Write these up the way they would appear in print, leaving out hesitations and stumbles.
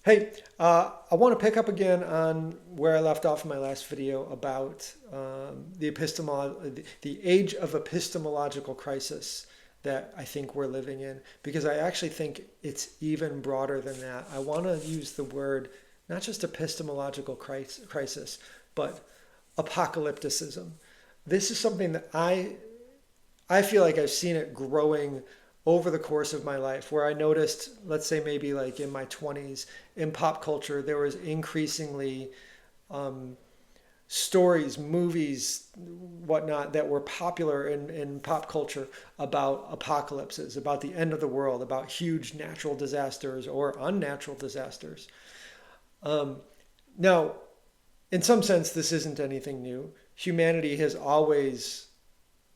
Hey, I want to pick up again on where I left off in my last video about the age of epistemological crisis that I think we're living in, because I actually think it's even broader than that. I want to use the word not just epistemological crisis, but apocalypticism. This is something that I feel like I've seen it growing over the course of my life, where I noticed, let's say maybe like in my 20s, in pop culture, there was increasingly um, stories, movies, whatnot, that were popular in pop culture about apocalypses, about the end of the world, about huge natural disasters or unnatural disasters. Um, Now, in some sense, this isn't anything new. Humanity has always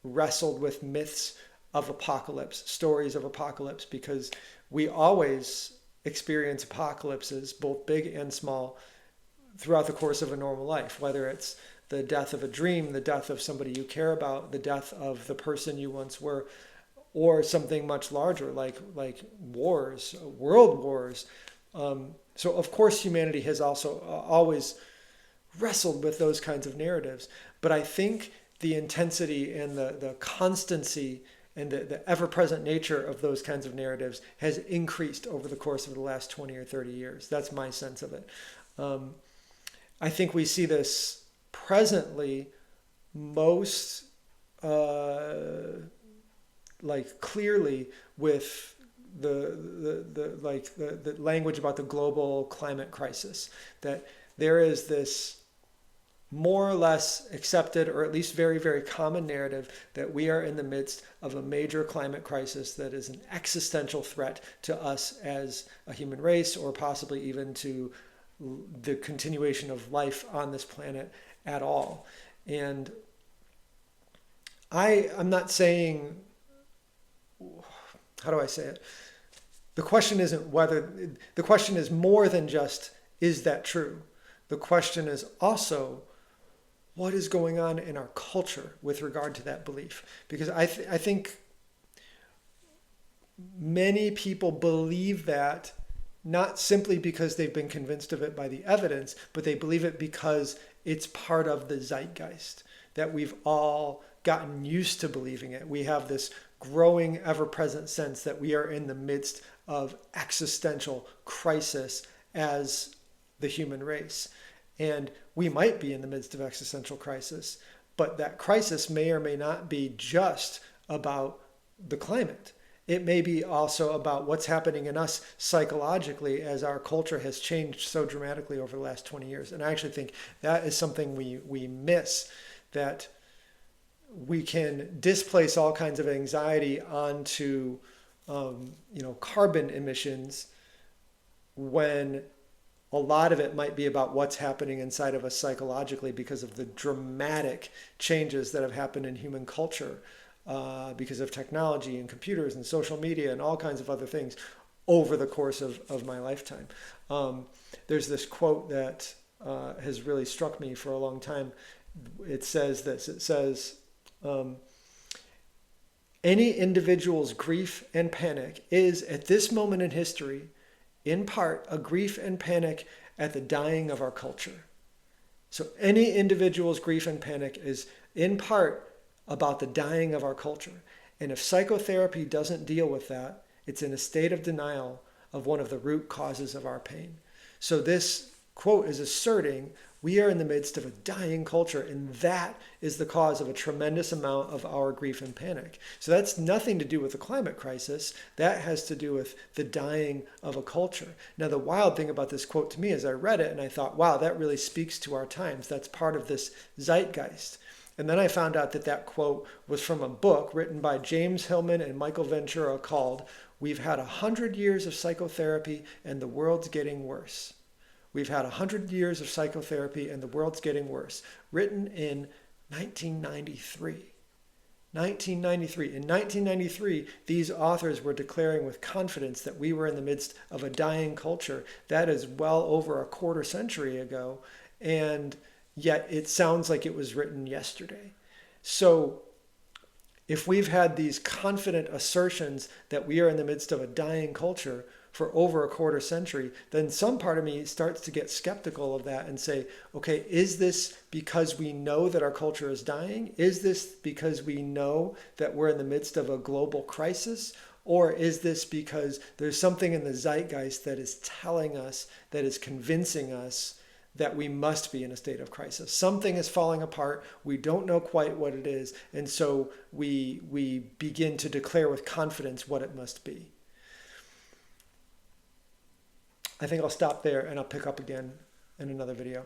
wrestled with myths of apocalypse, stories of apocalypse, because we always experience apocalypses, both big and small, throughout the course of a normal life, whether it's the death of a dream, the death of somebody you care about, the death of the person you once were, or something much larger like wars, world wars. So of course humanity has also always wrestled with those kinds of narratives. But I think the intensity and the constancy and the ever present nature of those kinds of narratives has increased over the course of the last 20 or 30 years. That's my sense of it. Um, I think we see this presently most like clearly with the language about the global climate crisis, that there is this more or less accepted, or at least very, very common narrative, that we are in the midst of a major climate crisis that is an existential threat to us as a human race, or possibly even to the continuation of life on this planet at all. And I'm not saying, how do I say it? The question isn't whether, the question is more than just, is that true? The question is also, what is going on in our culture with regard to that belief? Because I think many people believe that not simply because they've been convinced of it by the evidence, but they believe it because it's part of the zeitgeist, that we've all gotten used to believing it. We have this growing, ever present sense that we are in the midst of existential crisis as the human race. And we might be in the midst of existential crisis, but that crisis may or may not be just about the climate. It may be also about what's happening in us psychologically as our culture has changed so dramatically over the last 20 years. And I actually think that is something we miss, that we can displace all kinds of anxiety onto carbon emissions, when a lot of it might be about what's happening inside of us psychologically because of the dramatic changes that have happened in human culture, because of technology and computers and social media and all kinds of other things over the course of my lifetime. There's this quote that has really struck me for a long time. It says this, it says, any individual's grief and panic is, at this moment in history, in part a grief and panic at the dying of our culture. So any individual's grief and panic is in part about the dying of our culture. And if psychotherapy doesn't deal with that, it's in a state of denial of one of the root causes of our pain. So this quote is asserting we are in the midst of a dying culture, and that is the cause of a tremendous amount of our grief and panic. So that's nothing to do with the climate crisis. That has to do with the dying of a culture. Now, the wild thing about this quote to me is I read it and I thought, wow, that really speaks to our times. That's part of this zeitgeist. And then I found out that that quote was from a book written by James Hillman and Michael Ventura called "We've Had 100 Years of Psychotherapy and the World's Getting Worse." We've had 100 years of psychotherapy and the world's getting worse. Written in 1993. 1993. In 1993, these authors were declaring with confidence that we were in the midst of a dying culture. That is well over a quarter century ago. And yet it sounds like it was written yesterday. So if we've had these confident assertions that we are in the midst of a dying culture, for over a quarter century, then some part of me starts to get skeptical of that and say, okay, is this because we know that our culture is dying? Is this because we know that we're in the midst of a global crisis? Or is this because there's something in the zeitgeist that is telling us, that is convincing us that we must be in a state of crisis? Something is falling apart. We don't know quite what it is. And so we begin to declare with confidence what it must be. I think I'll stop there and I'll pick up again in another video.